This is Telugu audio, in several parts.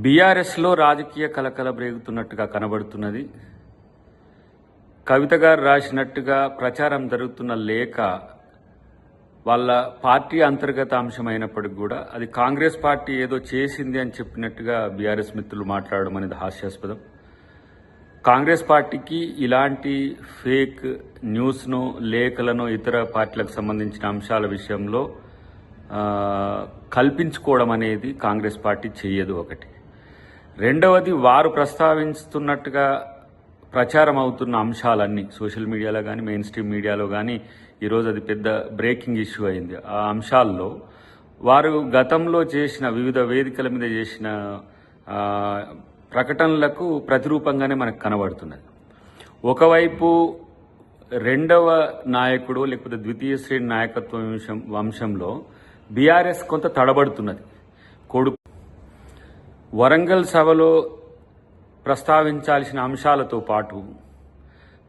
బీఆర్ఎస్లో రాజకీయ కలకలం రేగుతున్నట్టుగా కనబడుతున్నది. కవిత గారు రాసినట్టుగా ప్రచారం జరుగుతున్న లేఖ వాళ్ళ పార్టీ అంతర్గత అంశమైనప్పటికీ కూడా అది కాంగ్రెస్ పార్టీ ఏదో చేసింది అని చెప్పినట్టుగా బీఆర్ఎస్ మిత్రులు మాట్లాడడం అనేది హాస్యాస్పదం. కాంగ్రెస్ పార్టీకి ఇలాంటి ఫేక్ న్యూస్ను, లేఖలను ఇతర పార్టీలకు సంబంధించిన అంశాల విషయంలో కల్పించుకోవడం అనేది కాంగ్రెస్ పార్టీ చేయదు. ఒకటి. రెండవది, వారు ప్రస్తావిస్తున్నట్టుగా ప్రచారం అవుతున్న అంశాలన్నీ సోషల్ మీడియాలో కానీ, మెయిన్ స్ట్రీమ్ మీడియాలో కానీ ఈరోజు అది పెద్ద బ్రేకింగ్ ఇష్యూ అయింది. ఆ అంశాల్లో వారు గతంలో చేసిన వివిధ వేదికల మీద చేసిన ప్రకటనలకు ప్రతిరూపంగానే మనకు కనబడుతున్నది. ఒకవైపు రెండవ నాయకుడు లేకపోతే ద్వితీయ శ్రేణి నాయకత్వం వంశంలో బీఆర్ఎస్ కొంత తడబడుతున్నది. కొడుకు వరంగల్ సభలో ప్రస్తావించాల్సిన అంశాలతో పాటు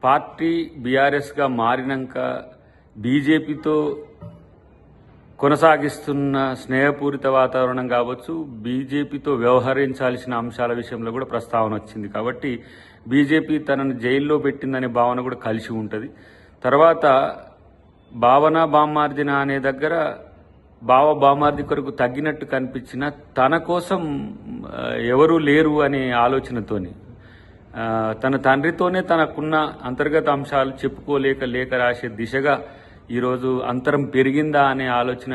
పార్టీ బీఆర్ఎస్గా మారినాక బీజేపీతో కొనసాగిస్తున్న స్నేహపూరిత వాతావరణం కావచ్చు, బీజేపీతో వ్యవహరించాల్సిన అంశాల విషయంలో కూడా ప్రస్తావన వచ్చింది. కాబట్టి బీజేపీ తనను జైల్లో పెట్టిందనే భావన కూడా కలిసి ఉంటుంది. తర్వాత భావన బామ్మార్దిన అనే దగ్గర బామార్ది కొరకు తగ్గినట్టు కనిపించిన తన కోసం ఎవరూ లేరు అనే ఆలోచనతోని తన తండ్రితోనే తనకున్న అంతర్గత అంశాలు చెప్పుకోలేక లేఖ రాసే దిశగా ఈరోజు అంతరం పెరిగిందా అనే ఆలోచన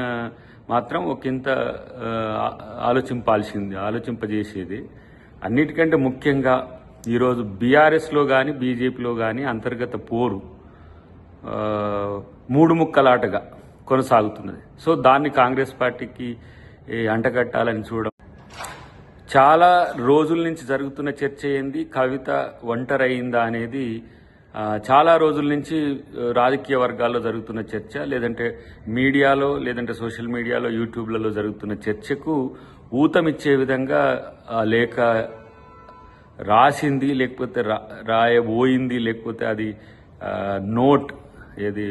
మాత్రం ఒకంత ఆలోచింపజేసేది. అన్నిటికంటే ముఖ్యంగా ఈరోజు బీఆర్ఎస్లో కానీ బీజేపీలో కానీ అంతర్గత పోరు మూడు ముక్కలాటగా కొనసాగుతున్నది. సో దాన్ని కాంగ్రెస్ పార్టీకి అంటగట్టాలని చూడడం. చాలా రోజుల నుంచి జరుగుతున్న చర్చ ఏంది, కవిత ఒంటరైందా అనేది చాలా రోజుల నుంచి రాజకీయ వర్గాల్లో జరుగుతున్న చర్చ, లేదంటే మీడియాలో, లేదంటే సోషల్ మీడియాలో, యూట్యూబ్లలో జరుగుతున్న చర్చకు ఊతమిచ్చే విధంగా లేఖ రాసింది, లేకపోతే రాయబోయింది, లేకపోతే అది నోట్ ఏది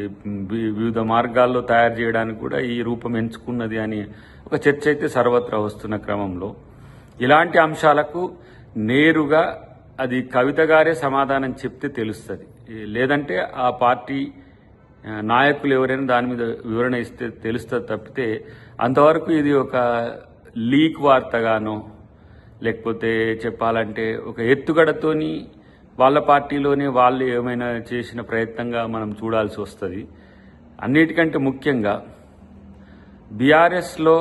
వివిధ మార్గాల్లో తయారు చేయడానికి కూడా ఈ రూపం ఎంచుకున్నది అని ఒక చర్చ అయితే సర్వత్రా వస్తున్న క్రమంలో ఇలాంటి అంశాలకు నేరుగా అది కవిత గారే సమాధానం చెప్తే తెలుస్తుంది. లేదంటే ఆ పార్టీ నాయకులు ఎవరైనా దాని మీద వివరణ ఇస్తే తెలుస్తుంది తప్పితే అంతవరకు ఇది ఒక లీక్ వార్తగానో, లేకపోతే చెప్పాలంటే ఒక ఎత్తుగడతోని వాళ్ళ పార్టీలోనే వాళ్ళు ఏమైనా చేసిన ప్రయత్నంగా మనం చూడాల్సి వస్తుంది. అన్నిటికంటే ముఖ్యంగా బీఆర్ఎస్లో